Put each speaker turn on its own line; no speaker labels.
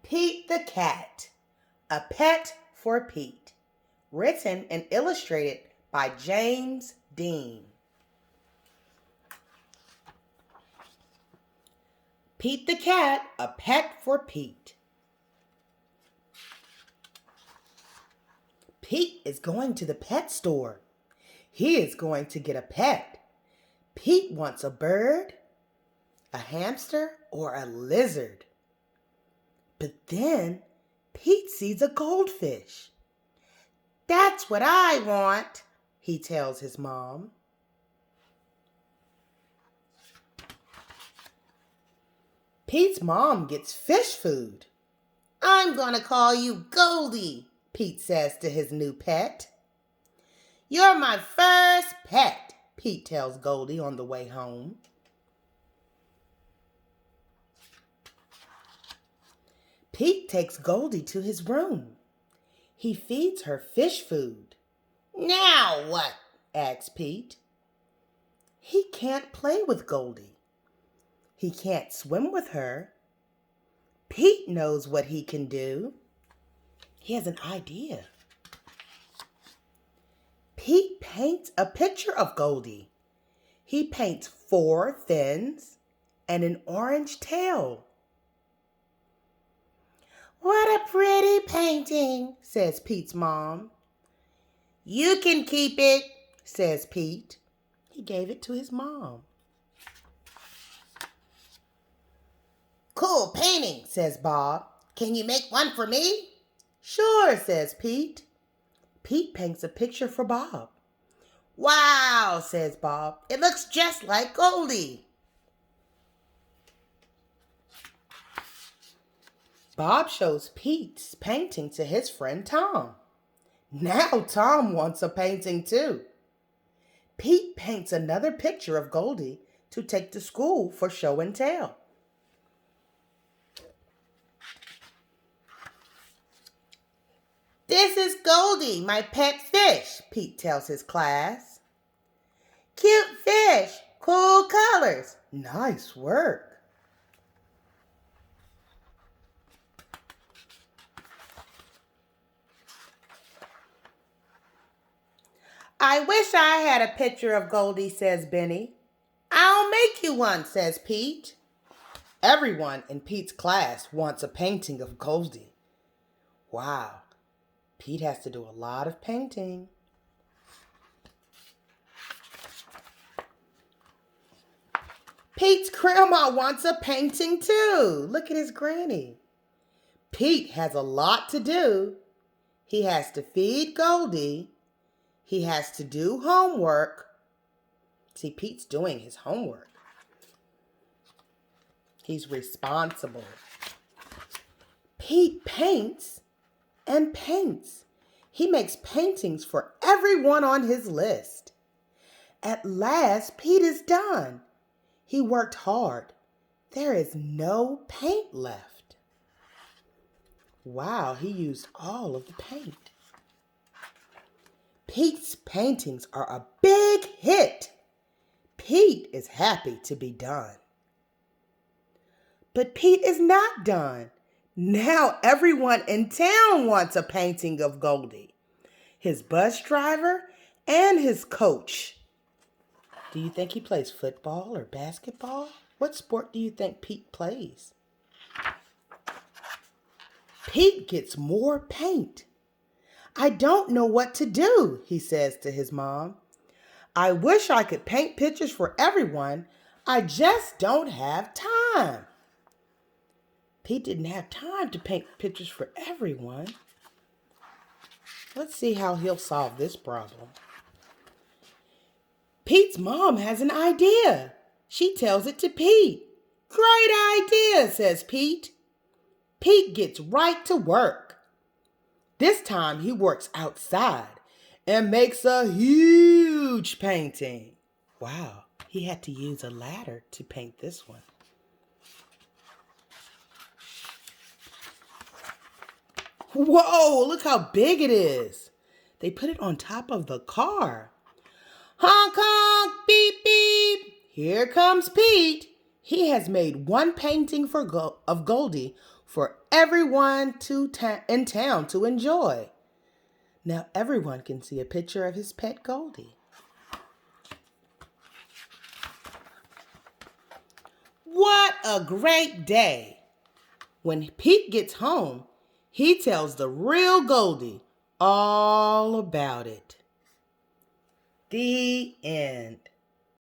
Pete the Cat, A Pet for Pete. Written and illustrated by James Dean. Pete the Cat, A Pet for Pete. Pete is going to the pet store. He is going to get a pet. Pete wants a bird, a hamster, or a lizard. But then Pete sees a goldfish. "That's what I want," he tells his mom. Pete's mom gets fish food. "I'm going to call you Goldie," Pete says to his new pet. "You're my first pet," Pete tells Goldie on the way home. Pete takes Goldie to his room. He feeds her fish food. "Now what?" asks Pete. He can't play with Goldie. He can't swim with her. Pete knows what he can do. He has an idea. Pete paints a picture of Goldie. He paints 4 fins and an orange tail. "What a pretty painting," says Pete's mom. "You can keep it," says Pete. He gave it to his mom. "Cool painting," says Bob. "Can you make one for me?" "Sure," says Pete. Pete paints a picture for Bob. "Wow," says Bob. "It looks just like Goldie." Bob shows Pete's painting to his friend Tom. Now Tom wants a painting too. Pete paints another picture of Goldie to take to school for show and tell. "This is Goldie, my pet fish," Pete tells his class. "Cute fish, cool colors, nice work." "I wish I had a picture of Goldie," says Benny. "I'll make you one," says Pete. Everyone in Pete's class wants a painting of Goldie. Wow, Pete has to do a lot of painting. Pete's grandma wants a painting too. Look at his granny. Pete has a lot to do. He has to feed Goldie. He has to do homework. See, Pete's doing his homework. He's responsible. Pete paints and paints. He makes paintings for everyone on his list. At last, Pete is done. He worked hard. There is no paint left. Wow, he used all of the paint. Pete's paintings are a big hit. Pete is happy to be done. But Pete is not done. Now everyone in town wants a painting of Goldie. His bus driver and his coach. Do you think he plays football or basketball? What sport do you think Pete plays? Pete gets more paint. "I don't know what to do," he says to his mom. "I wish I could paint pictures for everyone. I just don't have time." Pete didn't have time to paint pictures for everyone. Let's see how he'll solve this problem. Pete's mom has an idea. She tells it to Pete. "Great idea," says Pete. Pete gets right to work. This time he works outside and makes a huge painting. Wow, he had to use a ladder to paint this one. Whoa, look how big it is. They put it on top of the car. Honk, honk, beep, beep. Here comes Pete. He has made one painting of Goldie for everyone in town to enjoy. Now everyone can see a picture of his pet Goldie. What a great day! When Pete gets home, he tells the real Goldie all about it. The end.